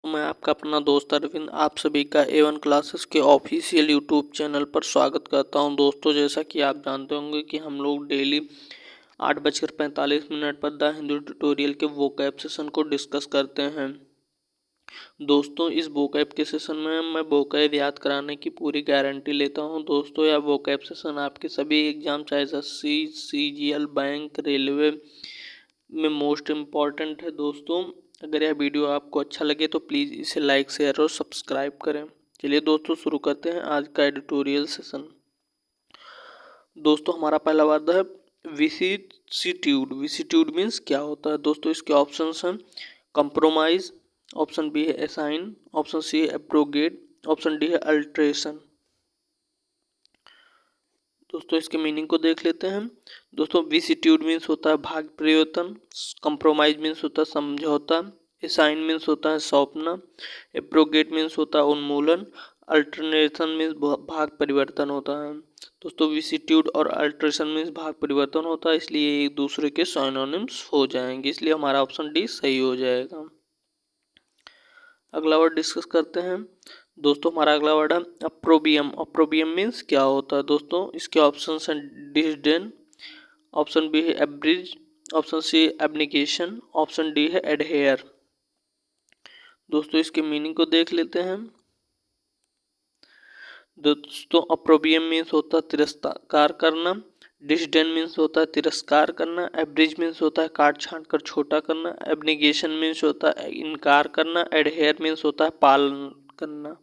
मैं आपका अपना दोस्त अरविंद आप सभी का A1 क्लासेस के ऑफिशियल यूट्यूब चैनल पर स्वागत करता हूं। दोस्तों, जैसा कि आप जानते होंगे कि हम लोग डेली 8:45 पर द हिंदू ट्यूटोरियल के वोकैब सेशन को डिस्कस करते हैं। दोस्तों, इस वोकैब के सेशन में मैं वोकैब याद कराने की पूरी गारंटी लेता हूं। दोस्तों, यह वोकैब सेशन आपके सभी एग्जाम चाहे एसएससी, सीजीएल, बैंक, रेलवे में मोस्ट इम्पॉर्टेंट है। दोस्तों, अगर यह वीडियो आपको अच्छा लगे तो प्लीज़ इसे लाइक, शेयर और सब्सक्राइब करें। चलिए दोस्तों, शुरू करते हैं आज का एडिटोरियल सेशन। दोस्तों, हमारा पहला वादा है विसिट्यूड। विसिट्यूड मीन्स क्या होता है? दोस्तों, इसके ऑप्शंस हैं कंप्रोमाइज, ऑप्शन बी है असाइन, ऑप्शन सी है एब्रोगेट, ऑप्शन डी है अल्ट्रेशन। दोस्तों, इसके मीनिंग को देख लेते हैं। दोस्तों, विसिट्यूड मीन्स होता है भाग परिवर्तन, कंप्रोमाइज मीन्स होता है समझौता, असाइन मीन्स होता है सौंपना, एब्रोगेट मीन्स होता है उन्मूलन, अल्टरनेशन मीन्स भाग परिवर्तन होता है। दोस्तों, विसिट्यूड और अल्ट्रेशन मीन्स भाग परिवर्तन होता है, इसलिए एक दूसरे के सिनोनिम्स हो जाएंगे, इसलिए हमारा ऑप्शन डी सही हो जाएगा। अगला वर्ड डिस्कस करते हैं। दोस्तों, हमारा अगला वर्ड है अप्रोबियम। अप्रोबियम मीन्स क्या होता है? दोस्तों, इसके ऑप्शन हैं डिसडेन, ऑप्शन बी है एब्रिज, ऑप्शन सी एब्निकेशन, ऑप्शन डी है एडहेयर। दोस्तों, इसके मीनिंग को देख लेते हैं। दोस्तों, अप्रोबियम मीन्स होता है तिरस्कार करना, डिसडेन मीन्स होता है तिरस्कार करना, एब्रिज मीन्स होता है काट छांट कर छोटा करना, एब्निगेशन मीन्स होता है इनकार करना, एडहेयर मीन्स होता है पालन करना।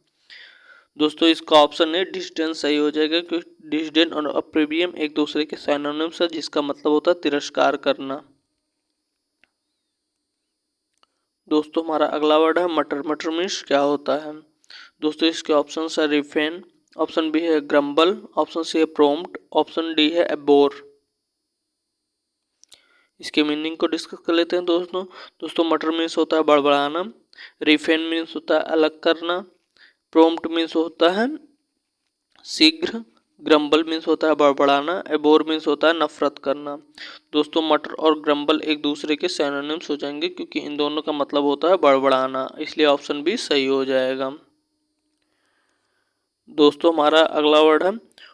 दोस्तों, इसका ऑप्शन है डिसडेन सही हो जाएगा, क्योंकि डिसडेन और अप्रोबियम एक दूसरे के सिनोनिम्स है, जिसका मतलब होता है तिरस्कार करना। दोस्तों, हमारा अगला वर्ड है मटर। मटर मीन्स क्या होता है? दोस्तों, इसके ऑप्शन है रिफेन, ऑप्शन बी है ग्रम्बल, ऑप्शन सी है प्रोम्प्ट, ऑप्शन डी है एबोर। इसके मीनिंग को डिस्कस कर लेते हैं। दोस्तों, मटर मीन्स होता है बड़बड़ाना, रिफेन मीन्स होता है अलग करना, प्रोम्प्ट मीन्स होता है शीघ्र, ग्रम्बल मीन्स होता है बड़बड़ाना, एबोर मीन्स होता है नफरत करना। दोस्तों, मटर और ग्रम्बल एक दूसरे के सिनोनिम्स हो जाएंगे, क्योंकि इन दोनों का मतलब होता है बड़बड़ाना, इसलिए ऑप्शन बी सही हो जाएगा। दोस्तों, हमारा अगला वर्ड है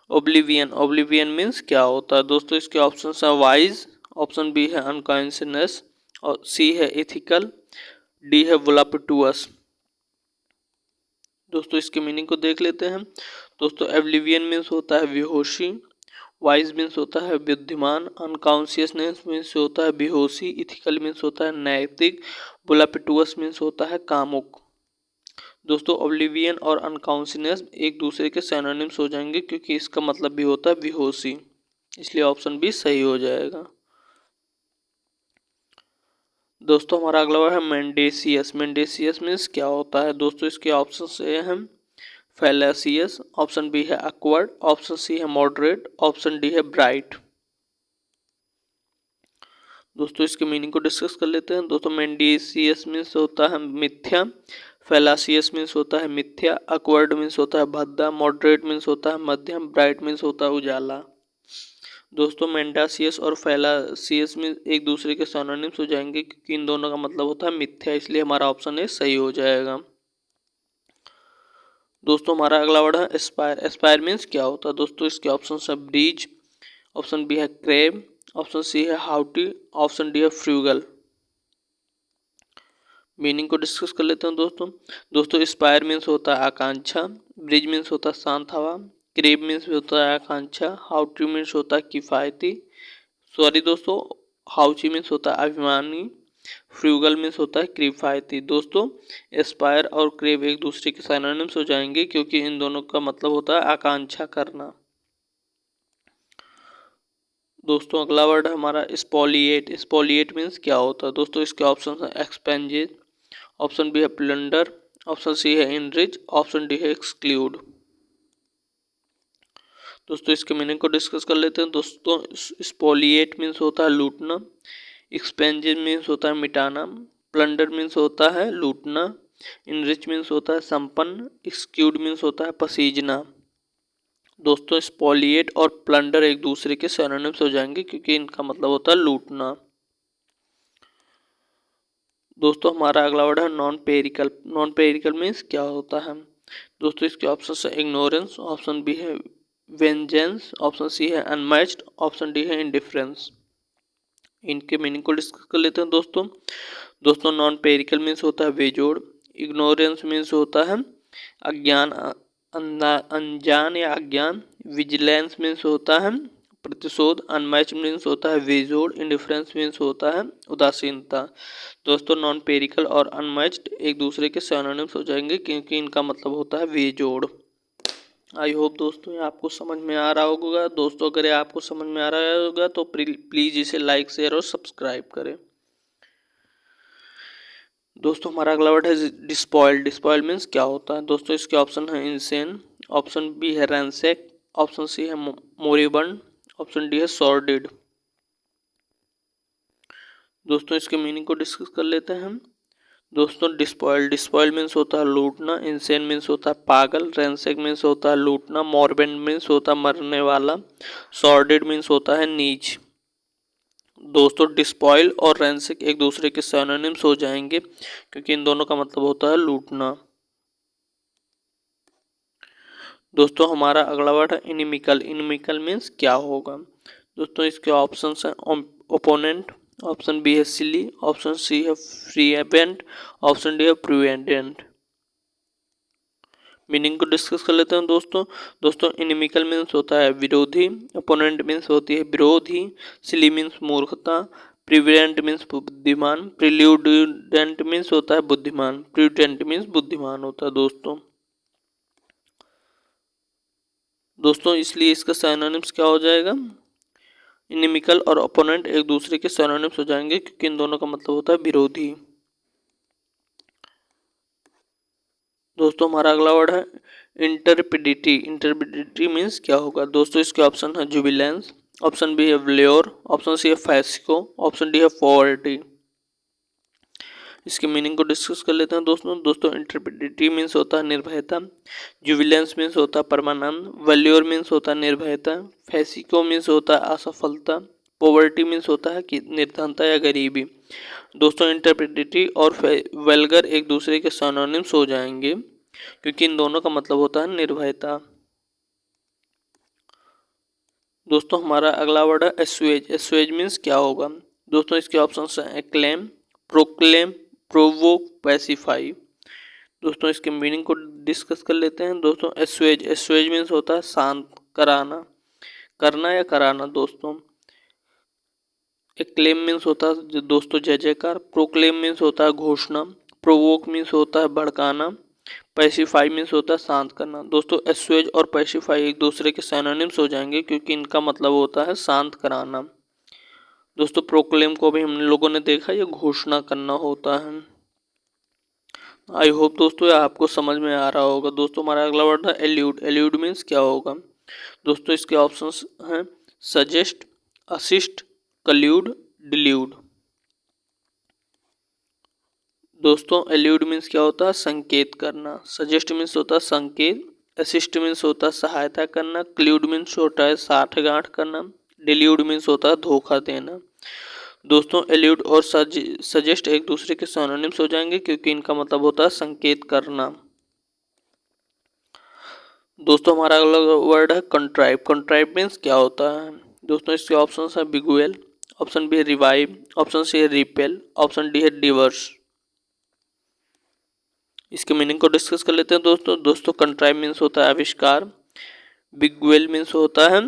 ओब्लिवियन। ओब्लिवियन मीन्स क्या होता है? दोस्तों, इसके ऑप्शन हैं वाइज, ऑप्शन बी है अनकॉन्शियस, और सी है एथिकल, डी है वोलापिटुअस। दोस्तों, इसके मीनिंग को देख लेते हैं। दोस्तों, एब्लिवियन मीन्स होता है बेहोशी, वाइज मीन्स होता है बुद्धिमान, अनकॉन्शियसनेस मीन्स होता है बेहोशी, इथिकल मीन्स होता है नैतिक, वोलापिटुअस मीन्स होता है कामुक। दोस्तों, ओब्लिवियन और अनकॉन्शियसनेस एक दूसरे के सिनोनिम्स हो जाएंगे, क्योंकि इसका मतलब भी होता है बेहोशी, इसलिए ऑप्शन बी सही हो जाएगा। दोस्तों, हमारा अगला वर्ड है मेंडेसियस। मेंडेसियस मीन्स क्या होता है? दोस्तों, इसके ऑप्शन ये हैं फैलेसियस, ऑप्शन बी है अक्वर्ड, ऑप्शन सी है मॉडरेट, ऑप्शन डी है ब्राइट। दोस्तों, इसके मीनिंग को डिस्कस कर लेते हैं। दोस्तों, मेंडेसियस मीन्स होता है मिथ्या, फैलासियस मीन्स होता है मिथ्या, अक्वर्ड मीन्स होता है भद्दा, मॉडरेट मीन्स होता है मध्यम, ब्राइट मीन्स होता है उजाला। दोस्तों, मेंडासियस और फैलासियस में एक दूसरे के सिनोनिम्स हो जाएंगे, क्योंकि इन दोनों का मतलब होता है मिथ्या, इसलिए हमारा ऑप्शन ए सही हो जाएगा। दोस्तों, हमारा अगला वर्ड है एस्पायर। एस्पायर मीन्स क्या होता है? दोस्तों, इसके ऑप्शन है ब्रीज, ऑप्शन बी है क्रेब, ऑप्शन सी है हाउटी, ऑप्शन डी है फ्रूगल। मीनिंग को डिस्कस कर लेते हैं। दोस्तों, एस्पायर मीन्स होता है आकांक्षा, ब्रिज मीन्स होता है शांत हवा, क्रेब मीन्स होता है आकांक्षा, हाउटी मीन्स होता है किफ़ायती, सॉरी दोस्तों, हाउची मीन्स होता है अभिमानी, फ्रूगल मीन्स होता है किफायती। दोस्तों, एस्पायर और क्रेव एक दूसरे के सिनोनिम्स हो जाएंगे, क्योंकि इन दोनों का मतलब होता है आकांक्षा करना। दोस्तों, अगला वर्ड है हमारा स्पॉलिएट। स्पॉलिएट मीन्स क्या होता है? दोस्तों, इसके ऑप्शन है एक्सपेंजेज, ऑप्शन बी है प्लंडर, ऑप्शन सी है इनरिच, ऑप्शन डी है एक्सक्लूड। दोस्तों, इसके मीनिंग को डिस्कस कर लेते हैं। दोस्तों, स्पॉलिएट मीन्स होता है लूटना, एक्सपेंजेज मीन्स होता है मिटाना, प्लंडर मीन्स होता है लूटना, इनरिच मीन्स होता है संपन्न, एक्सक्लूड मीन्स होता है पसीजना। दोस्तों, स्पॉलिएट और प्लंडर एक दूसरे के सिनोनिम्स हो जाएंगे, क्योंकि इनका मतलब होता है लूटना। दोस्तों हमारा अगला वर्ड है नॉन पेरिकल। नॉन पेरिकल मीन्स क्या होता है? दोस्तों इसके ऑप्शन है इग्नोरेंस, ऑप्शन बी है वेंजेंस, ऑप्शन सी है अनमैच्ड, ऑप्शन डी है इंडिफरेंस। इनके मीनिंग को डिस्कस कर लेते हैं दोस्तों। दोस्तों नॉन पेरिकल मीन्स होता है बेजोड़, इग्नोरेंस मीन्स होता है अज्ञान, अनजान या अज्ञान, विजिलेंस मीन्स होता है प्रतिशोध, अनमैच मीन्स होता है बेजोड़, इंडिफरेंस मीन्स होता है उदासीनता। दोस्तों नॉन पेरिकल और अनमैच्ड एक दूसरे के सिनोनिम्स हो जाएंगे क्योंकि इनका मतलब होता है बेजोड़। आई होप दोस्तों ये आपको समझ में आ रहा होगा। दोस्तों अगर ये आपको समझ में आ रहा होगा तो प्लीज़ इसे लाइक शेयर और सब्सक्राइब करें। दोस्तों हमारा अगला वर्ड है डिस्पॉइल्ड। डिस्पॉइल्ड मीन्स क्या होता है? दोस्तों इसके ऑप्शन है इंसेन, ऑप्शन बी है रैंसेक, ऑप्शन सी है मोरिबंड, ऑप्शन डी है सॉर्डिड। दोस्तों इसके मीनिंग को डिस्कस कर लेते हैं हम। दोस्तों डिस्पॉइल्ड, डिस्पॉइल्ड मीन्स होता है लूटना, इंसेन मीन्स होता है पागल, रैंसेक मीन्स होता है लूटना, मोरबेंड मीन्स होता है मरने वाला, सॉर्डिड मीन्स होता है नीच। दोस्तों डिस्पॉइल और रैंसेक एक दूसरे के सिनोनिम्स हो जाएंगे क्योंकि इन दोनों का मतलब होता है लूटना। दोस्तों हमारा अगला वर्ड है इनिमिकल। इनिमिकल मीन्स क्या होगा? दोस्तों इसके ऑप्शन हैं ओपोनेंट, ऑप्शन बी है सिली, ऑप्शन सी है फ्रीएबेंट, ऑप्शन डी है प्रूवेंडेंट। मीनिंग को डिस्कस कर लेते हैं दोस्तों इनिमिकल मीन्स होता है विरोधी, ओपोनेंट मीन्स होती है विरोधी, सिली मीन्स मूर्खता, प्रिवेंट मीन्स बुद्धिमान, प्रिल्यूडेंट मीन्स होता है बुद्धिमान, प्रूडेंट मीन्स बुद्धिमान होता है दोस्तों इसलिए इसका सिनोनिम्स क्या हो जाएगा? इनिमिकल और ओपोनेंट एक दूसरे के सिनोनिम्स हो जाएंगे क्योंकि इन दोनों का मतलब होता है विरोधी। दोस्तों हमारा अगला वर्ड है इंटरप्रेडिटी। इंटरप्रेडिटी मीन्स क्या होगा? दोस्तों इसके ऑप्शन है जुबिलेंस, ऑप्शन बी है व्लेयोर, ऑप्शन सी है फैसिको, ऑप्शन डी है पॉवर्टी। इसके मीनिंग को डिस्कस कर लेते हैं दोस्तों इंटरप्रेडिटी मीन्स होता है निर्भयता, जुबिलेंस मीन्स होता है परमानंद, व्लेयोर मीन्स होता है निर्भयता, फैसिको मीन्स होता है असफलता, पॉवर्टी मीन्स होता है कि निर्धनता या गरीबी। दोस्तों इंटरप्रेडिटी और वेलगर एक दूसरे के सिनोनिम्स हो जाएंगे क्योंकि इन दोनों का मतलब होता है निर्भयता। दोस्तों हमारा अगला वर्ड है एस्वेज। एस्वेज मीन्स क्या होगा? दोस्तों इसके ऑप्शन हैं एक्लेम, प्रोक्लेम, प्रोवोक, पैसिफाई। दोस्तों इसके मीनिंग को डिस्कस कर लेते हैं दोस्तों। एस्वेज, एस्वेज मीन्स होता है शांत कराना, करना या कराना। दोस्तों एक्लेम मीन्स होता है दोस्तों जय जयकार, प्रोक्लेम मीन्स होता है घोषणा, प्रोवोक मीन्स होता है भड़काना, पैसिफाई मीन्स होता है शांत करना। दोस्तों एस्वेज और पैसिफाई एक दूसरे के सिनोनिम्स हो जाएंगे क्योंकि इनका मतलब होता है शांत कराना। दोस्तों प्रोक्लेम को भी हम लोगों ने देखा, ये घोषणा करना होता है। आई होप दोस्तों ये आपको समझ में आ रहा होगा। दोस्तों हमारा अगला वर्ड है एल्यूड। एल्यूड मीन्स क्या होगा? दोस्तों इसके ऑप्शंस हैं सजेस्ट, असिस्ट, कल्यूड, डिल्यूड। दोस्तों एल्यूड मीन्स क्या होता है? संकेत करना, सजेस्ट मीन्स होता है संकेत, असिस्ट मीन्स होता है सहायता करना, क्ल्यूड मीन्स होता है साठगांठ करना, डिल्यूड मीन्स होता है धोखा देना। दोस्तों एल्यूड और सजेस्ट एक दूसरे के सिनोनिम्स हो जाएंगे क्योंकि इनका मतलब होता है संकेत करना। दोस्तों हमारा अगला वर्ड है कंट्राइव। कंट्राइव मीन्स क्या होता है? दोस्तों इसके ऑप्शन है बिगुएल, ऑप्शन बी है रिवाइव, ऑप्शन सी है रिपेल, ऑप्शन डी है डिवर्स। इसके मीनिंग को डिस्कस कर लेते हैं दोस्तों कंट्राइव मीन्स होता है आविष्कार, बिगुएल मीन्स होता है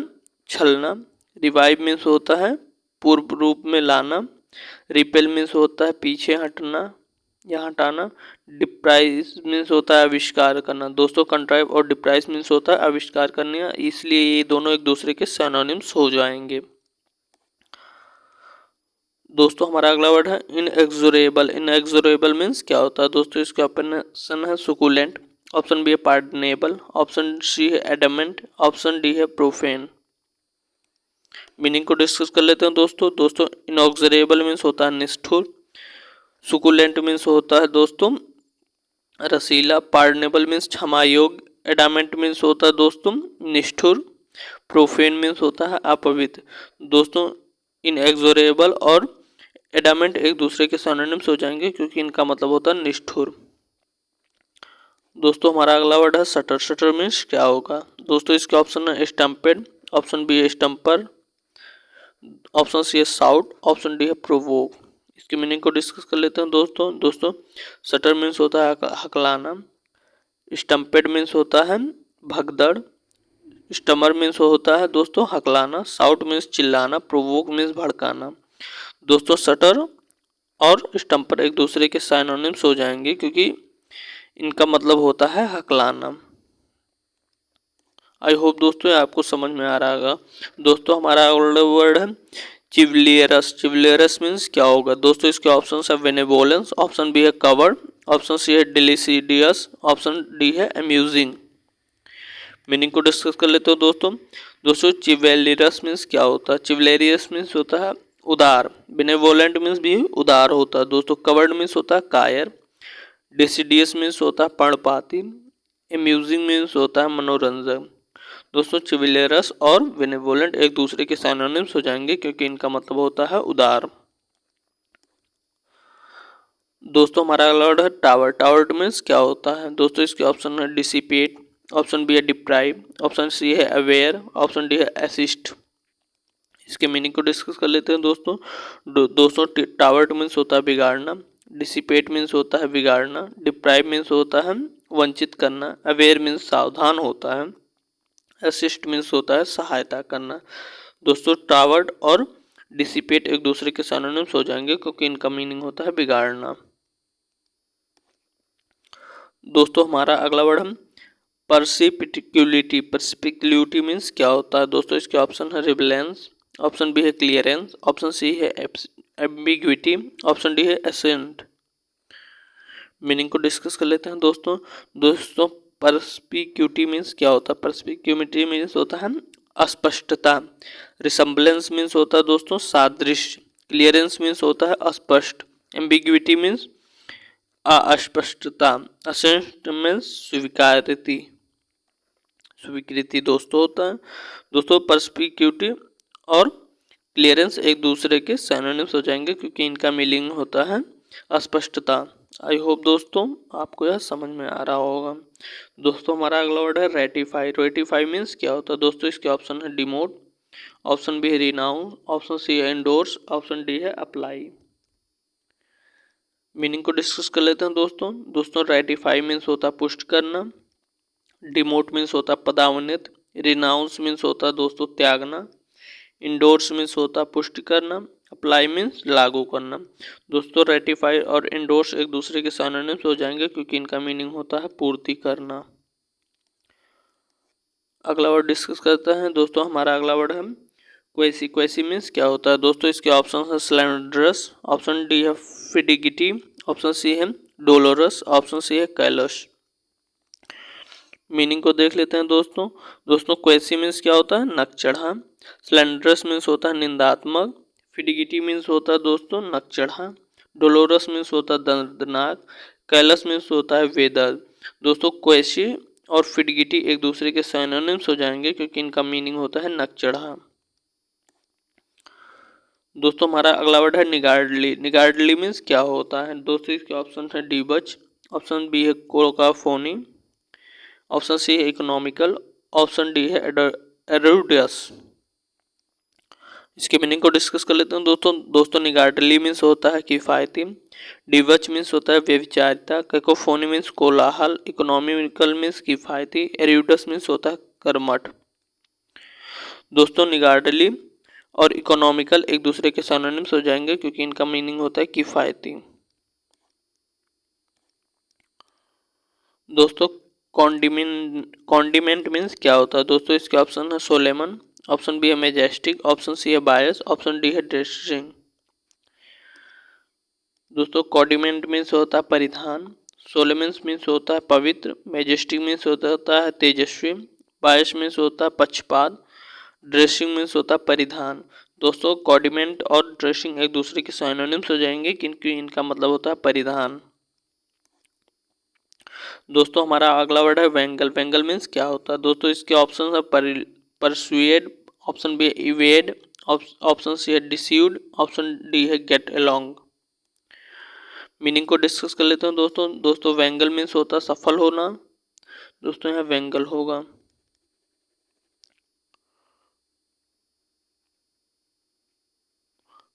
छलना, रिवाइव मीन्स होता है पूर्व रूप में लाना, रिपेल मीन्स होता है पीछे हटना या हटाना, डिप्राइज मीन्स होता है आविष्कार करना। दोस्तों कंट्राइव और डिप्राइज मीन्स होता है आविष्कार करना, इसलिए ये दोनों एक दूसरे के सिनोनिम्स हो जाएंगे। दोस्तों हमारा अगला वर्ड है इनएक्सोरेबल। इनएक्सोरेबल मीन्स क्या होता है? दोस्तों इसके ऑप्शन है सुकुलेंट, ऑप्शन बी है पार्डनेबल, ऑप्शन सी है एडमेंट, ऑप्शन डी है प्रोफेन। मीनिंग को डिस्कस कर लेते हैं दोस्तों इनएक्सोरेबल मीन्स होता है निष्ठुर, सुकुलेंट मीन्स होता है दोस्तों रसीला, पार्डनेबल मीन्स क्षमा योग्य, एडामेंट मीन्स होता है दोस्तों निष्ठुर, प्रोफेन मीन्स होता है अपवित्र। दोस्तों इनएक्सोरेबल और एडामेंट एक दूसरे के सिनोनिम्स हो जाएंगे क्योंकि इनका मतलब होता है निष्ठुर। दोस्तों हमारा अगला वर्ड है सटर। सटर मीन्स क्या होगा? दोस्तों इसके ऑप्शन है स्टम्पेड, ऑप्शन बी है स्टम्पर, ऑप्शन सी है साउट, ऑप्शन डी है प्रोवोक। इसकी मीनिंग को डिस्कस कर लेते हैं दोस्तों सटर मीन्स होता है हकलाना, स्टम्पेड मीन्स होता है भगदड़, स्टमर मीन्स होता है दोस्तों हकलाना, साउट मीन्स चिल्लाना, प्रोवोक मीन्स भड़काना। दोस्तों सटर और स्टम्पर एक दूसरे के साइनोनिम्स हो जाएंगे क्योंकि इनका मतलब होता है हकलाना। आई होप दोस्तों ये आपको समझ में आ रहा होगा। दोस्तों हमारा अगला वर्ड है चिवलियरस। चिवलियरस मीन्स क्या होगा? दोस्तों इसके ऑप्शन है बेनेवोलेंस, ऑप्शन बी है कवर्ड, ऑप्शन सी है डिलीसिडियस, ऑप्शन डी है अम्यूजिंग। मीनिंग को डिस्कस कर लेते हो दोस्तों चिवेलियरस मीन्स क्या होता है? चिवलेरियस मीन्स होता है उदार, बेनेवोलेंट मीन्स भी उदार होता है दोस्तों, कवर्ड मीन्स होता है कायर, डिसिडियस मीन्स होता है पर्णपाती, अम्यूजिंग मीन्स होता है मनोरंजन। दोस्तों चिविलियरस और बेनेवोलेंट एक दूसरे के सिनोनिम्स हो जाएंगे क्योंकि इनका मतलब होता है उदार। दोस्तों हमारा अगला वर्ड है टावर। टावर मीन्स क्या होता है? दोस्तों इसके ऑप्शन है डिसिपेट, ऑप्शन बी है डिप्राइव, ऑप्शन सी है अवेयर, ऑप्शन डी है असिस्ट। इसके मीनिंग को डिस्कस कर लेते हैं दोस्तों टावर मीन्स होता है बिगाड़ना, डिसिपेट मीन्स होता है बिगाड़ना, डिप्राइव मीन्स होता है वंचित करना, अवेयर मीन्स सावधान होता है, असिस्ट मीन्स होता है सहायता करना। दोस्तों टावर्ड और डिसिपेट एक दूसरे के सिनोनिम्स हो जाएंगे क्योंकि इनका मीनिंग होता है बिगाड़ना। दोस्तों हमारा अगला वर्ड हम परसिपिक्युलिटी। परसिपिक्युलिटी मीन्स क्या होता है? दोस्तों इसके ऑप्शन है रिबलेंस, ऑप्शन बी है क्लियरेंस, ऑप्शन सी है एम्बिग्विटी, ऑप्शन डी है एसेंट। मीनिंग को डिस्कस कर लेते हैं दोस्तों परस्पिक्यूटी मीन्स क्या होता है? परस्पिक्यूटी मीन्स होता है अस्पष्टता, रिसम्बलेंस मीन्स होता है दोस्तों सादृश्य, क्लियरेंस मीन्स होता है अस्पष्ट, एम्बिग्विटी मीन्स अस्पष्टता, असेंट मीन्स स्वीकृति दोस्तों होता है। दोस्तों परस्पिक्यूटी और क्लियरेंस एक दूसरे के सिनोनिम्स हो जाएंगे क्योंकि इनका मीनिंग होता है अस्पष्टता। आई होप दोस्तों आपको यह समझ में आ रहा होगा। दोस्तों हमारा अगला वर्ड है रेटिफाई। रेटिफाई मीन्स क्या होता है? दोस्तों इसके ऑप्शन है डिमोट, ऑप्शन बी है रिनाउंस, ऑप्शन सी है एंडोर्स, ऑप्शन डी है अप्लाई। मीनिंग को डिस्कस कर लेते हैं दोस्तों रेटिफाई मीन्स होता है पुष्ट करना, डिमोट मीन्स होता है पदावनित, रिनाउंस मीन्स होता है दोस्तों त्यागना, इंडोर्स मीन्स होता है पुष्टि करना, अप्लाई मीन्स लागू करना। दोस्तों रेटिफाई और इंडोर्स एक दूसरे के सिनोनिम्स हो जाएंगे क्योंकि इनका मीनिंग होता है पूर्ति करना। अगला वर्ड डिस्कस करते हैं दोस्तों हमारा अगला वर्ड है क्वेसी। क्वेसी मीन्स क्या होता है? दोस्तों इसके ऑप्शन है स्लैंडरस, ऑप्शन डी है फिडिगिटी, ऑप्शन सी है डोलोरस, ऑप्शन सी है कैलस। मीनिंग को देख लेते हैं दोस्तों क्वेसी मीन्स क्या होता है? नक चढ़ा, स्लैंडरस मीन्स होता है निंदात्मक, फिडिगिटी मीन्स होता है दोस्तों नक चढ़ा, डोलोरस मीन्स होता है दर्दनाक, कैलस मीन्स होता है वेदर। दोस्तों क्वेसी और फिडिगिटी एक दूसरे के सिनोनिम्स हो जाएंगे क्योंकि इनका मीनिंग होता है नक चढ़ा। दोस्तों हमारा अगला वर्ड है निगार्डली। निगार्डली मीन्स क्या होता है? दोस्तों इसके ऑप्शन है डीबच, ऑप्शन बी है कोकाफोनी, ऑप्शन सी है इकोनॉमिकल, ऑप्शन डी है एरुडियस। इसके मीनिंग को डिस्कस कर लेते हैं दोस्तों निगार्डली मीन्स होता है किफ़ायती, डिवच मीन्स होता है व्यभिचारिता, कैकोफोनी मीन्स कोलाहल, इकोनॉमिकल मीन्स किफ़ायती, एरुडियस मीन्स होता है कर्मठ। दोस्तों निगार्डली और इकोनॉमिकल एक दूसरे के सिनोनिम्स हो जाएंगे क्योंकि इनका मीनिंग होता है किफ़ायती। दोस्तों कॉन्डिमेंट मीन्स क्या होता है? दोस्तों इसके ऑप्शन है सोलेमन, ऑप्शन बी है मेजेस्टिक, ऑप्शन सी है बायस, ऑप्शन डी है ड्रेसिंग। दोस्तों कॉन्डिमेंट मीन्स होता है परिधान, सोलेमन मीन्स होता है पवित्र, मेजेस्टिक मीन्स होता है तेजस्वी, बायस मीन्स होता है पक्षपात, ड्रेसिंग मीन्स होता है परिधान। दोस्तों कॉन्डिमेंट और ड्रेसिंग एक दूसरे के सिनोनिम्स हो जाएंगे क्योंकि इनका मतलब होता है परिधान। दोस्तों हमारा अगला वर्ड है वेंगल। वेंगल मीन्स क्या होता है? दोस्तों इसके ऑप्शन है persuade, option B evade, option C है डिसीव्ड, ऑप्शन डी है गेट अलोंग। मीनिंग को डिस्कस कर लेते हैं दोस्तों वेंगल मीन्स होता है सफल होना। दोस्तों यहाँ वेंगल होगा।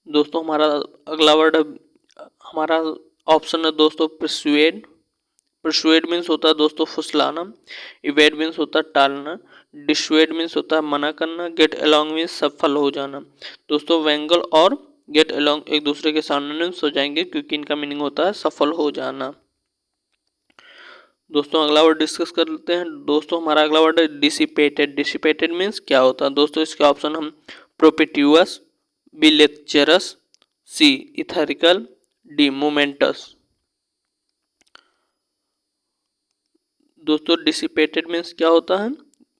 दोस्तों हमारा अगला वर्ड हमारा ऑप्शन है दोस्तों परसुएड। परसुएड मीन्स होता है दोस्तों फुसलाना। इवेड मीन्स होता है टालना। डिसुएड मीन्स होता है मना करना। गेट अलोंग मीन्स सफल हो जाना। दोस्तों वेंगल और गेट अलोंग एक दूसरे के सिनोनिम्स हो जाएंगे क्योंकि इनका मीनिंग होता है सफल हो जाना। दोस्तों अगला वर्ड डिस्कस कर लेते हैं। दोस्तों हमारा अगला वर्ड है डिसिपेटेड। डिसिपेटेड मीन्स क्या होता है दोस्तों, इसके ऑप्शन हम प्रोपिट्यूअस, बी लेक्चरस, सी इथेरिकल, डी मोमेंटस। दोस्तों डिसिपेटेड मीन्स क्या होता है,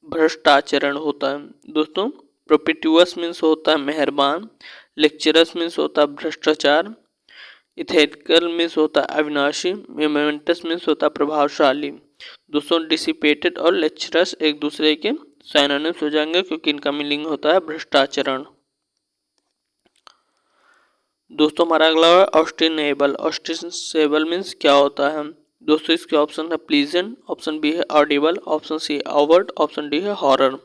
भ्रष्टाचरण होता है। दोस्तों प्रोपिट्यूअस मीन्स होता है मेहरबान। लेक्चरस मीन्स होता है भ्रष्टाचार। इथेरिकल मीन्स होता है अविनाशी। मोमेंटस मीन्स होता है प्रभावशाली। दोस्तों डिसिपेटेड और लेक्चरस एक दूसरे के सिनोनिम्स हो जाएंगे क्योंकि इनका मीनिंग होता है भ्रष्टाचरण। दोस्तों हमारा अगला है ऑस्टिनेबल। ऑस्टिनेबल मीन्स क्या होता है दोस्तों, इसके ऑप्शन है प्लीजेंट, ऑप्शन बी है audible, option C overt, option D है हॉरर।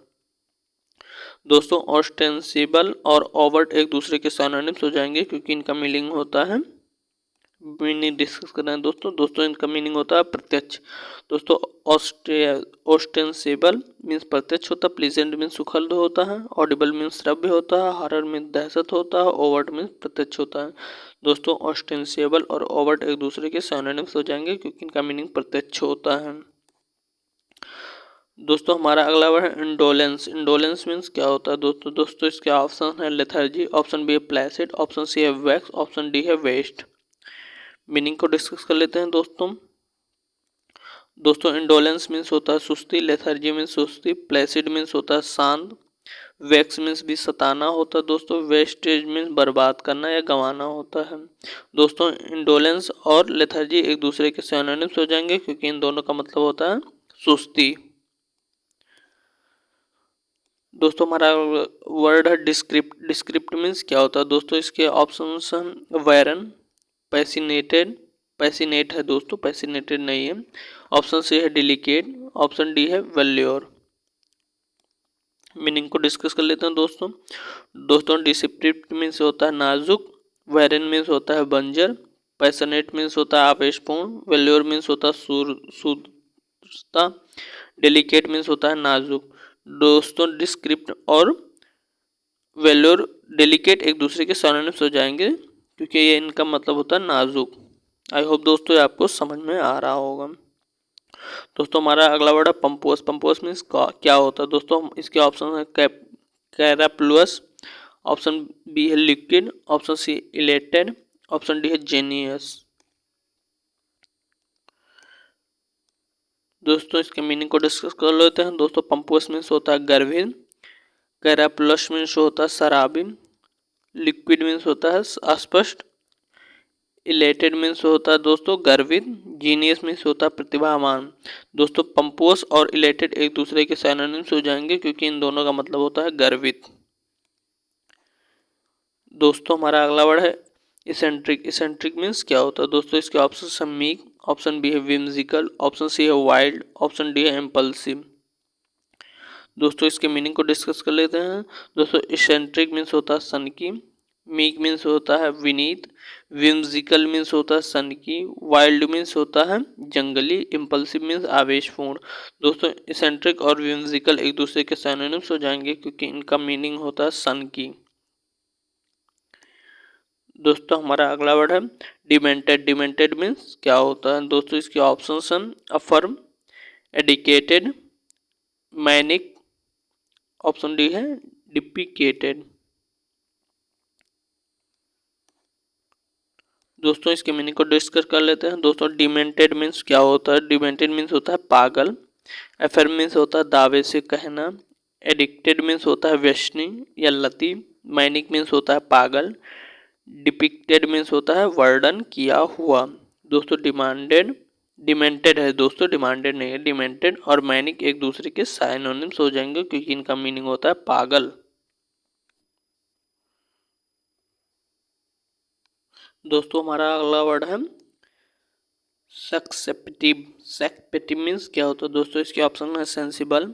दोस्तों ऑस्टेंसिबल और ओवर्ट एक दूसरे के सिनोनिम्स हो जाएंगे क्योंकि इनका मीनिंग होता है, मीनिंग डिस्कस कर रहे हैं दोस्तों इनका मीनिंग होता है प्रत्यक्ष। दोस्तों ऑस्टेंसिबल मीन्स प्रत्यक्ष होता है। प्लीजेंट मीन्स सुखद होता है। ऑडिबल मीन्स श्रव्य होता है। हॉरर मीन्स दहशत होता है। ओवर्ट मीन्स प्रत्यक्ष होता है। दोस्तों ऑस्टेंसिबल और ओवर्ट एक दूसरे के सिनोनिम्स हो जाएंगे क्योंकि इनका मीनिंग प्रत्यक्ष होता है। दोस्तों हमारा अगला वर्ड है इंडोलेंस। इंडोलेंस मीन्स क्या होता है दोस्तों इसके ऑप्शन है लेथर्जी, ऑप्शन बी है प्लेसिड, ऑप्शन सी है वैक्स, ऑप्शन डी है वेस्ट। मीनिंग को डिस्कस कर लेते हैं दोस्तों इंडोलेंस मीन्स होता है सुस्ती। लेथर्जी मीन्स सुस्ती। प्लेसिड मीन्स होता है शांत। वैक्स मीन्स भी सताना होता है दोस्तों। वेस्टेज मीन्स बर्बाद करना या गंवाना होता है। दोस्तों इंडोलेंस और लेथर्जी एक दूसरे के सिनोनिम्स हो जाएंगे क्योंकि इन दोनों का मतलब होता है सुस्ती। दोस्तों हमारा वर्ड है डिस्क्रिप्ट। डिस्क्रिप्ट मीन्स क्या होता है दोस्तों, इसके ऑप्शंस हैं वायरन, पैसिनेटेड, पैसिनेट है दोस्तों, पैसिनेटेड नहीं है। ऑप्शन सी है डिलिकेट, ऑप्शन डी है वेल्योर। मीनिंग को डिस्कस कर लेते हैं दोस्तों डिस्क्रिप्ट मीन्स होता है नाजुक। वायरन मीन्स होता है बंजर। पैसनेट मीन्स होता है आवेशपूर्ण। वेल्योर मीन्स होता है सुरता। डेलिकेट मीन्स होता है नाजुक। दोस्तों डिस्क्रिप्ट और वेल्योर डेलिकेट एक दूसरे के सिनोनिम्स हो जाएंगे क्योंकि ये इनका मतलब होता है नाजुक। आई होप दोस्तों ये आपको समझ में आ रहा होगा। दोस्तों हमारा अगला वर्ड है पंपोस। पंपोस मीन्स क्या होता है दोस्तों, इसके ऑप्शन है कैराप्लुअस, ऑप्शन बी है liquid, option C elated, option D है जेनियस। दोस्तों इसके मीनिंग को डिस्कस कर लेते हैं दोस्तों। पंपोस मीन्स होता है गर्भित। कैराप्लुअस मीन्स होता है शराबी। लिक्विड मीन्स होता है अस्पष्ट। इलेटेड मीन्स होता है दोस्तों गर्वित। जीनियस मीन्स होता है प्रतिभावान। दोस्तों पंपोस और इलेटेड एक दूसरे के सिनोनिम्स हो जाएंगे क्योंकि इन दोनों का मतलब होता है गर्वित। दोस्तों हमारा अगला वर्ड है इसेंट्रिक। इसेंट्रिक मीन्स क्या होता है दोस्तों, इसके ऑप्शन है मीक, ऑप्शन बी है विम्सिकल, ऑप्शन सी है वाइल्ड, ऑप्शन डी है इम्पल्सिव। दोस्तों इसके मीनिंग को डिस्कस कर लेते हैं दोस्तों। इसेंट्रिक मीन्स होता है सनकी। मीक मीन्स होता है विनीत। विम्सिकल मीन्स होता है सनकी। वाइल्ड मीन्स होता है जंगली। इम्पल्सिव मीन्स आवेशपूर्ण। दोस्तों इसेंट्रिक और विम्सिकल एक दूसरे के सिनोनिम्स हो जाएंगे क्योंकि इनका मीनिंग होता है सनकी। दोस्तों हमारा अगला वर्ड है डिमेंटेड। डिमेंटेड मीन्स क्या होता है दोस्तों, इसके ऑप्शंस हैं अफर्म, एडिकेटेड, मैनिक, ऑप्शन डी है डिपिकेटेड। दोस्तों इसके मीनिंग को डिस्कस कर लेते हैं दोस्तों। डिमेंटेड मीन्स क्या होता है, डिमेंटेड मीन्स होता है पागल। अफर्म मीन्स होता है दावे से कहना। एडिक्टेड मीन्स होता है व्यसनी या लती। मैनिक मीन्स होता है पागल। डिपिक्टेड मीन्स होता है वर्णन किया हुआ। दोस्तों डिमेंटेड है दोस्तों, डिमांडेड नहीं है। डिमेंटेड और मैनिक एक दूसरे के सिनोनिम्स हो जाएंगे क्योंकि इनका मीनिंग होता है पागल। दोस्तों हमारा अगला वर्ड है सक्सेप्टिव। सक्सेप्टिव मीन्स क्या होता है दोस्तों, इसके ऑप्शन है सेंसिबल,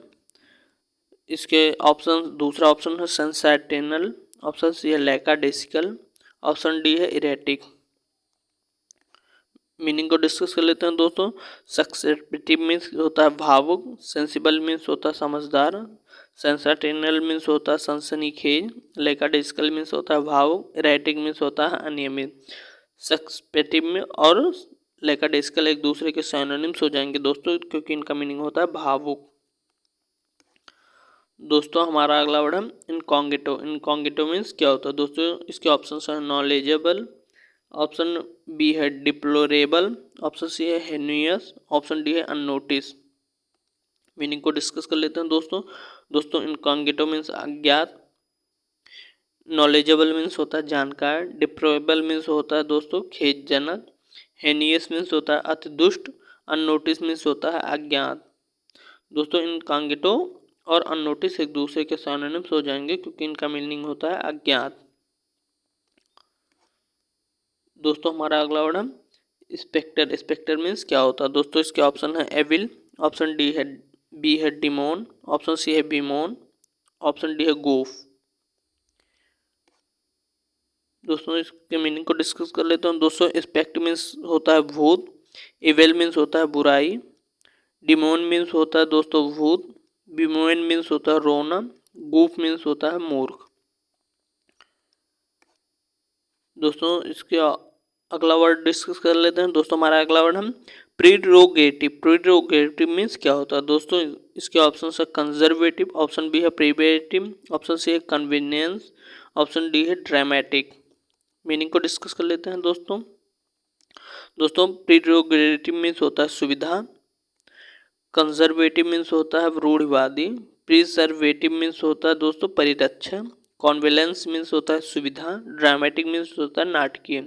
इसके ऑप्शन दूसरा ऑप्शन है सेंसेटिनल, ऑप्शन सी है लैकाडेसिकल, ऑप्शन डी है इरेटिक। मीनिंग को डिस्कस कर लेते हैं दोस्तों। सक्सेप्टिव मीन्स होता है भावुक, सेंसिबल मीन्स होता है समझदार, सेंसेटिनल मीन्स होता है सनसनीखेज, लैकाडेसिकल मीन्स होता है भावुक, इरेटिक मीन्स होता है अनियमित। सक्सेप्टिव में और लैकाडेसिकल एक दूसरे के सिनोनिम्स हो जाएंगे दोस्तों, क्योंकि इनका मीनिंग होता है भावुक। दोस्तों हमारा अगला वर्ड है इनकॉग्निटो। इनकॉग्निटो मीन्स क्या होता है दोस्तों, इसके ऑप्शन है नॉलेजेबल, ऑप्शन बी है डिप्लोरेबल, ऑप्शन सी है हेनियस, ऑप्शन डी है अननोटिस। मीनिंग को डिस्कस कर लेते हैं दोस्तों। दोस्तों इनकॉग्निटो मीन्स अज्ञात, नॉलेजेबल मीन्स होता है जानकार, डिप्लोरेबल मीन्स होता है दोस्तों खेदजनक, हेनियस मीन्स होता है अति दुष्ट, अननोटिस मीन्स होता है अज्ञात। दोस्तों इनकॉग्निटो और अननोटिस एक दूसरे के सिनोनिम्स हो जाएंगे, क्योंकि इनका मीनिंग होता है अज्ञात। दोस्तों हमारा अगला वर्ड है स्पेक्टर। स्पेक्टर मीन्स क्या होता है दोस्तों, इसके ऑप्शन है एविल, ऑप्शन डी है बी है डिमोन, ऑप्शन सी है बीमोन, ऑप्शन डी है गोफ। दोस्तों इसके मीनिंग को डिस्कस कर लेते हैं दोस्तों। स्पेक्ट मीन्स होता है भूत, इवेल मीन्स होता है बुराई, डिमोन मीन्स होता है दोस्तों भूत, बीमोन मीन्स होता है रोना, गूफ मीन्स होता है मूर्ख। दोस्तों इसके अगला वर्ड डिस्कस कर लेते हैं दोस्तों। हमारा अगला वर्ड हम प्रीरोगेटिव। प्रीरोगेटिव मीन्स क्या होता है दोस्तों, इसके ऑप्शन है कंजर्वेटिव, ऑप्शन बी है प्रीवेटिव, ऑप्शन सी है कन्वीनियंस, ऑप्शन डी है ड्रामेटिक। मीनिंग को डिस्कस कर लेते हैं दोस्तों। दोस्तों प्रीरोगेटिव मीन्स होता है सुविधा, कंजर्वेटिव मीन्स होता है रूढ़िवादी, प्रिजर्वेटिव मीन्स होता है दोस्तों परिरक्षा, कॉन्वेलेंस मीन्स होता है सुविधा, ड्रामेटिक मीन्स होता है नाटकीय।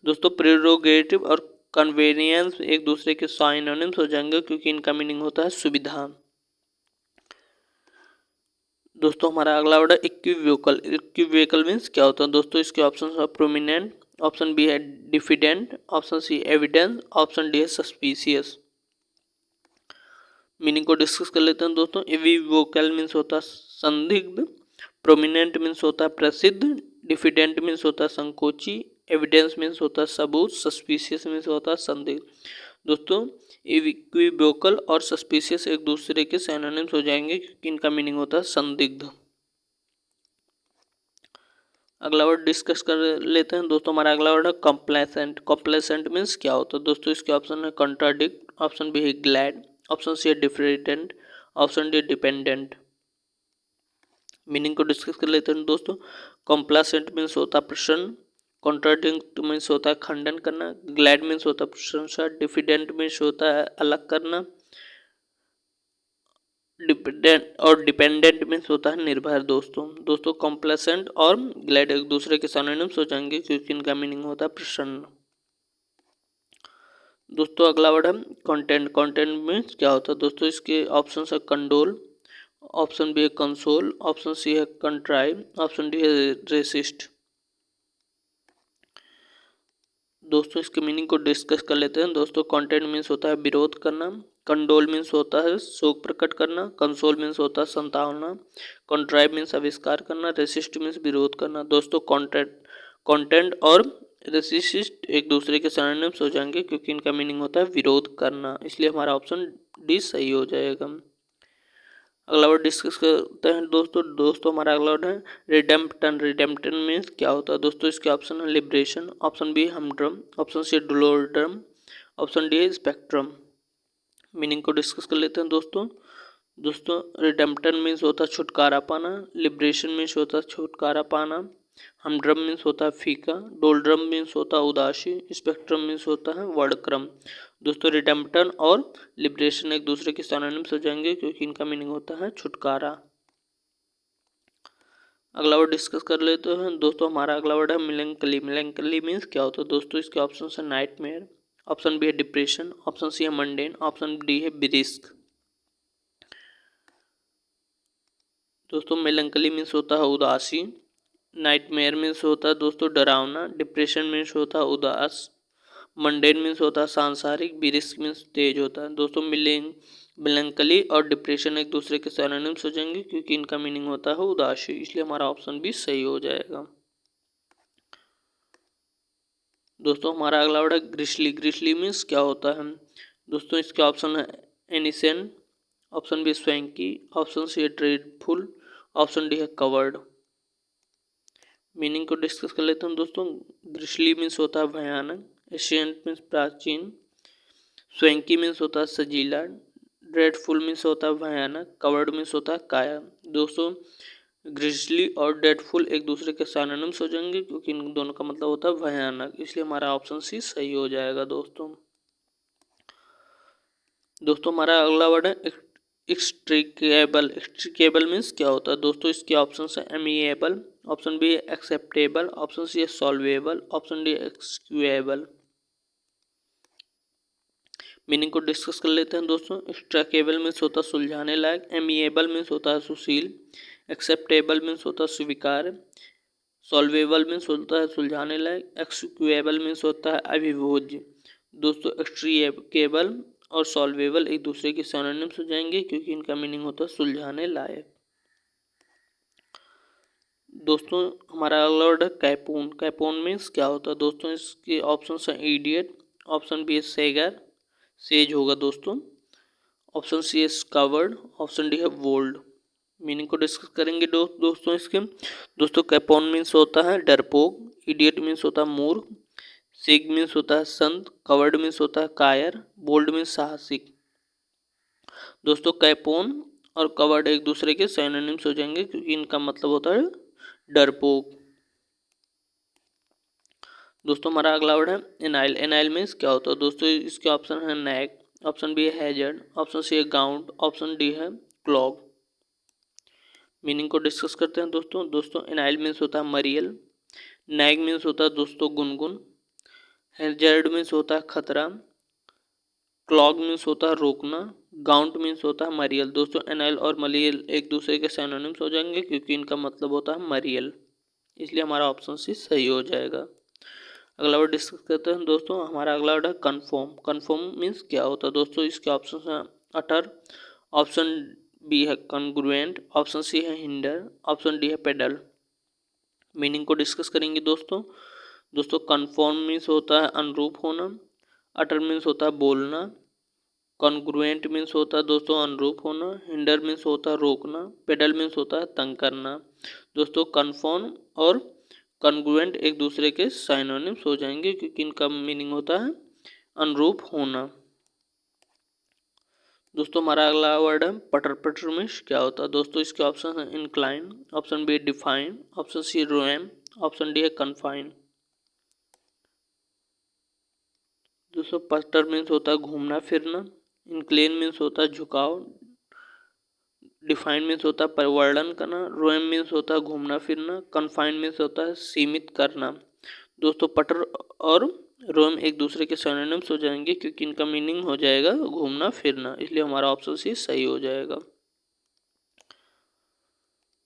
दोस्तों प्रेरोगेटिव और कन्वेनियंस एक दूसरे के सिनोनिम्स हो जाएंगे, क्योंकि इनका मीनिंग होता है सुविधा। दोस्तों हमारा अगला वर्ड है इक्विवोकल। इक्विवोकल मीन्स क्या होता है दोस्तों, इसके ऑप्शन है प्रोमिनेंट, ऑप्शन बी है diffident, option C evidence, option D है सस्पिशियस। मीनिंग को डिस्कस कर लेते हैं दोस्तों। इक्विवोकल मीन्स होता है संदिग्ध, प्रोमिनेंट मीन्स होता है प्रसिद्ध, डिफिडेंट मीन्स होता है संकोची, एविडेंस मीन्स होता है सबूत, सस्पिशियस मीन्स होता है संदिग्ध। दोस्तों इक्विवोकल और सस्पिशियस एक दूसरे के सिनोनिम्स हो जाएंगे, क्योंकि इनका मीनिंग होता है संदिग्ध। अगला वर्ड डिस्कस कर लेते हैं दोस्तों। हमारा अगला वर्ड है कॉम्प्लेसेंट। कॉम्प्लेसेंट मीन्स क्या होता है दोस्तों, इसके ऑप्शन है कंट्राडिक्ट, ऑप्शन बी है ग्लैड, ऑप्शन सी है different, option D dependent. Meaning को डिस्कस कर लेते हैं दोस्तों। कॉम्प्लासेंट मीन्स होता है प्रसन्न, कॉन्ट्राडिक्ट मीन्स होता है खंडन करना, ग्लैड मीन्स होता है प्रशंसा, डिफिडेंट मीन्स होता है अलग करना, डिपेंडेंट मीन्स होता है निर्भर। दोस्तों कॉम्प्लासेंट और ग्लैड एक दूसरे के सिनोनिम्स हो जाएंगे, क्योंकि इनका मीनिंग होता है प्रसन्न। दोस्तों अगला वर्ड है कंटेंट। कंटेंट मीन्स क्या होता है दोस्तों, इसके ऑप्शन है कंडोल, ऑप्शन बी है कंसोल, ऑप्शन सी है कंट्राइव, ऑप्शन डी है रेसिस्ट। दोस्तों इसके मीनिंग को डिस्कस कर लेते हैं दोस्तों। कंटेंट मीन्स होता है विरोध करना, कंडोल मीन्स होता है शोक प्रकट करना, कंसोल मीन्स होता है संतावना, कंट्राइव मीन्स आविष्कार करना, रेसिस्ट मीन्स विरोध करना। दोस्तों कंटेंट और रेसिस्ट एक दूसरे के सिनोनिम्स हो जाएंगे, क्योंकि इनका मीनिंग होता है विरोध करना, इसलिए हमारा ऑप्शन डी सही हो जाएगा। अगला वर्ड डिस्कस करते हैं दोस्तों हमारा अगला वर्ड है रिडेम्पटन। रिडेम्पटन मीन्स क्या होता है दोस्तों, इसके ऑप्शन है liberation, option B humdrum, option C doldrum, option D है स्पेक्ट्रम। मीनिंग को डिस्कस कर लेते हैं दोस्तों रिडेम्पटन मीन्स होता है छुटकारा पाना, लिबरेशन मीन्स होता है छुटकारा पाना, हमड्रम मीन्स होता है फीका, डोल्ड्रम मीन्स होता है उदासी, स्पेक्ट्रम मीन्स होता है वर्णक्रम। दोस्तों रिडेम्पटन और लिबरेशन एक दूसरे के सिनोनिम्स हो जाएंगे, क्योंकि इनका मीनिंग होता है छुटकारा। अगला वर्ड डिस्कस कर लेते हैं दोस्तों। हमारा अगला वर्ड है मिलैंकली। मिलैंकली मीन्स क्या होता है दोस्तों, इसके ऑप्शन है नाइटमेयर, ऑप्शन बी है डिप्रेशन, ऑप्शन सी है मंडेन, ऑप्शन डी है ब्रिस्क। दोस्तों मेलंकली मीन्स होता है उदासी, नाइटमेयर मीन्स होता है दोस्तों डरावना, डिप्रेशन मीन्स होता है उदास, मंडेन मीन्स होता है सांसारिक, बिरिस्क मीन्स तेज होता है। दोस्तों मिलेंकली और डिप्रेशन एक दूसरे के सिनोनिम्स हो जाएंगे क्योंकि इनका मीनिंग होता है उदासी, इसलिए हमारा ऑप्शन भी सही हो जाएगा। दोस्तों हमारा अगला वर्ड है ग्रिसली। ग्रिसली मीन्स क्या होता है दोस्तों, इसके ऑप्शन है ancient, option B swanky, option C है ड्रेडफुल, ऑप्शन डी है कवर्ड। मीनिंग को डिस्कस कर लेते हैं दोस्तों। ग्रिसली मीन्स होता है भयानक, एशियंट मीन्स प्राचीन, स्वैंकी मीन्स होता है सजीला, ड्रेडफुल मीन्स होता है भयानक, कवर्ड मीन्स होता है काया। दोस्तों ग्रिजली और डेडफुल एक दूसरे के सिनोनिम्स हो जाएंगे क्योंकि इन दोनों का मतलब होता है भयानक, इसलिए हमारा ऑप्शन सी सही हो जाएगा दोस्तों। दोस्तों हमारा अगला वर्ड है एक्सट्रीकेबल। एक्सट्रीकेबल मीन्स क्या होता है दोस्तों, इसके ऑप्शन है amiable, option B acceptable, option C है solvable, option D excusable. Meaning को डिस्कस कर लेते हैं दोस्तों। एक्सट्रैकेबल मीन्स होता है सुलझाने लायक, एमिएबल मीन्स होता है सुशील, एक्सेप्टेबल मीन्स होता है स्वीकार, सॉल्वेबल मीन्स होता है सुलझाने लायक, एक्सक्यूएबल मीन्स होता है अभिभोज्य। दोस्तों एक्सट्रीकेबल और सॉल्वेबल एक दूसरे के सिनोनिम्स हो जाएंगे क्योंकि इनका मीनिंग होता है सुलझाने लायक। दोस्तों हमारा अगला वर्ड है कैपून। कैपून मीन्स क्या होता है दोस्तों, इसके ऑप्शन है इडियट, ऑप्शन बी है सेगर, सेज होगा दोस्तों, ऑप्शन सी है कवर्ड, ऑप्शन डी है वोल्ड। मीनिंग को डिस्कस करेंगे दोस्तों इसके। दोस्तों कैपोन मीन्स होता है डरपोक, इडियट मीन्स होता है मूर्ख, सेग मीन्स होता है संत, कवर्ड मीन्स होता है कायर, बोल्ड मीन्स साहसिक। दोस्तों कैपोन और कवर्ड एक दूसरे के सिनोनिम्स हो जाएंगे क्योंकि इनका मतलब होता है डरपोक। दोस्तों हमारा अगला वर्ड है एनाइल। एनाइल मीन्स क्या होता है दोस्तों, इसके ऑप्शन है नैक, ऑप्शन बी है हैजर्ड, ऑप्शन सी है गाउंड, ऑप्शन डी है क्लॉग। मीनिंग को डिस्कस करते हैं दोस्तों एनाइल मीन्स होता है मरियल, नैग मीन्स होता है दोस्तों गुनगुन, हैजर्ड मीन्स होता है खतरा, क्लॉग मीन्स होता है रोकना, गाउंट मीन्स होता है मरियल। दोस्तों एनाइल और मरियल एक दूसरे के सिनोनिम्स हो जाएंगे क्योंकि इनका मतलब होता है मरियल, इसलिए हमारा ऑप्शन सी सही हो जाएगा। अगला वर्ड डिस्कस करते हैं दोस्तों। हमारा अगला वर्ड है कन्फर्म। कन्फर्म मीन्स क्या होता है दोस्तों, इसके ऑप्शन हैं अटर, ऑप्शन बी है कॉन्ग्रुएंट, ऑप्शन सी है हिंडर, ऑप्शन डी है पेडल। मीनिंग को डिस्कस करेंगे दोस्तों कन्फर्म मीन्स होता है अनुरूप होना, अटर मीन्स होता है बोलना, कॉन्ग्रुएंट मीन्स होता है दोस्तों अनुरूप होना, हिंडर मीन्स होता है रोकना, पेडल मीन्स होता है तंग करना। दोस्तों कन्फर्म और कॉन्ग्रुएंट एक दूसरे के सिनोनिम्स हो जाएंगे क्योंकि इनका मीनिंग होता है अनुरूप होना। दोस्तों हमारा अगला वर्ड है पटर। पटर मीन्स क्या होता है दोस्तों, इसके ऑप्शन है incline, option B define, option C roam, option D है कन्फाइन। दोस्तों पटर मीन्स होता है घूमना फिरना, इंक्लेन मीन्स होता है झुकाव, डिफाइन मीन्स होता है परिवर्तन करना, रोएम मीन्स होता है घूमना फिरना, कन्फाइन मीन्स होता है सीमित करना। दोस्तों पटर और रोम एक दूसरे के सिनोनिम्स हो जाएंगे क्योंकि इनका मीनिंग हो जाएगा घूमना फिरना, इसलिए हमारा ऑप्शन सी सही हो जाएगा।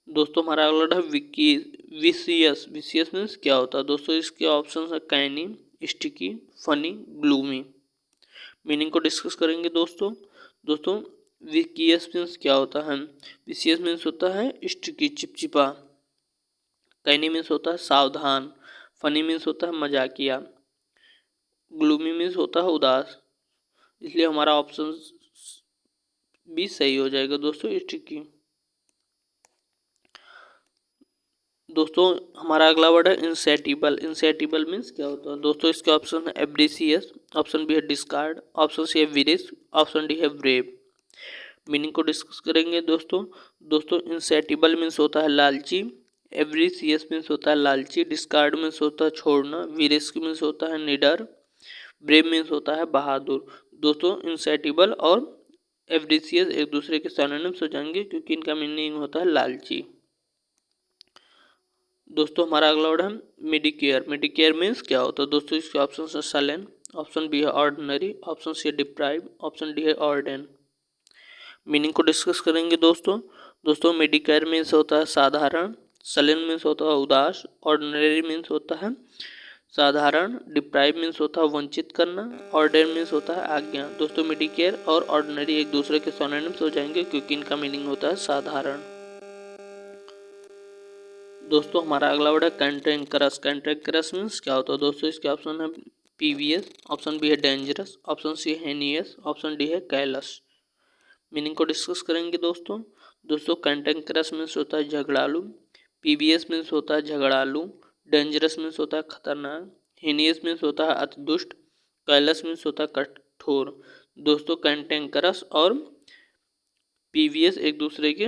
दोस्तों हमारा अगला है विसियस। विसियस मीन्स क्या होता है दोस्तों, इसके ऑप्शन है कैनी, स्टिकी, फनी, ग्लूमी। मीनिंग को डिस्कस करेंगे दोस्तों विकियस मीन्स क्या होता है, विसियस मीन्स होता है स्टिकी चिपचिपा, कैनी मीन्स होता है सावधान, फनी मीन्स होता है मजाकिया, ग्लूमी मीन्स होता है उदास, इसलिए हमारा ऑप्शन भी सही हो जाएगा दोस्तों स्टिकी। दोस्तों हमारा अगला वर्ड है इंसेटिबल। इंसेटिबल मीन्स क्या होता है दोस्तों, इसके ऑप्शन है एब्रिसियस, ऑप्शन बी है डिस्कार्ड, ऑप्शन सी है विरिस, ऑप्शन डी है ब्रेव। मीनिंग को डिस्कस करेंगे दोस्तों इंसेटिबल मीन्स होता है लालची, एब्रिसियस मीन्स होता है लालची, डिस्कार्ड मीन्स होता है छोड़ना, विरिस मीन्स होता है निडर, ब्रेव मीन्स होता है बहादुर। दोस्तों इंसेटिबल और एब्रिसियस एक दूसरे के सिनोनिम्स हो जाएंगे क्योंकि इनका मीनिंग होता है लालची। दोस्तों हमारा अगला वर्ड है मेडिकेयर। मेडिकेयर मीन्स क्या होता है दोस्तों, इसके ऑप्शन है सलेन, ऑप्शन बी है ऑर्डिनरी, ऑप्शन सी है डिप्राइव, ऑप्शन डी है ऑर्डेन। मीनिंग को डिस्कस करेंगे दोस्तों मेडिकेयर मीन्स होता है साधारण, सलिन मीन्स होता है उदास, ऑर्डिनरी मीन्स होता है साधारण, डिप्राइव मीन्स होता है वंचित करना, ऑर्डर मीन्स होता है आज्ञा। दोस्तों मेडिकेयर और ऑर्डिनरी एक दूसरे के सिनोनिम्स हो जाएंगे क्योंकि इनका मीनिंग होता है साधारण। दोस्तों हमारा अगला वर्ड है कैंटेंकरस। कैंटेंकरस मीन्स क्या होता है दोस्तों? इसके ऑप्शन है पीवीएस, ऑप्शन बी है डेंजरस, ऑप्शन सी है हेनियस, ऑप्शन डी है कैलस। मीनिंग को डिस्कस करेंगे दोस्तों। दोस्तों कैंटेंकरस मीन्स होता है झगड़ालू, पीवीएस मीन्स होता है झगड़ालू, डेंजरस मीन्स होता है खतरनाक, हेनियस मीन्स होता है अति दुष्ट, कैलस मीन्स होता है कठोर। दोस्तों कैंटेंकरस और पीवीएस एक दूसरे के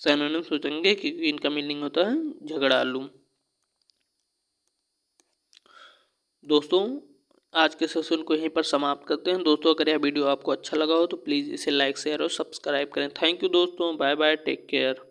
सिनोनिम्स हो जाएंगे क्योंकि इनका मीनिंग होता है झगड़ालू। दोस्तों आज के सेशन को यहीं पर समाप्त करते हैं। दोस्तों अगर यह वीडियो आपको अच्छा लगा हो तो प्लीज़ इसे लाइक शेयर और सब्सक्राइब करें। थैंक यू दोस्तों, बाय बाय, टेक केयर।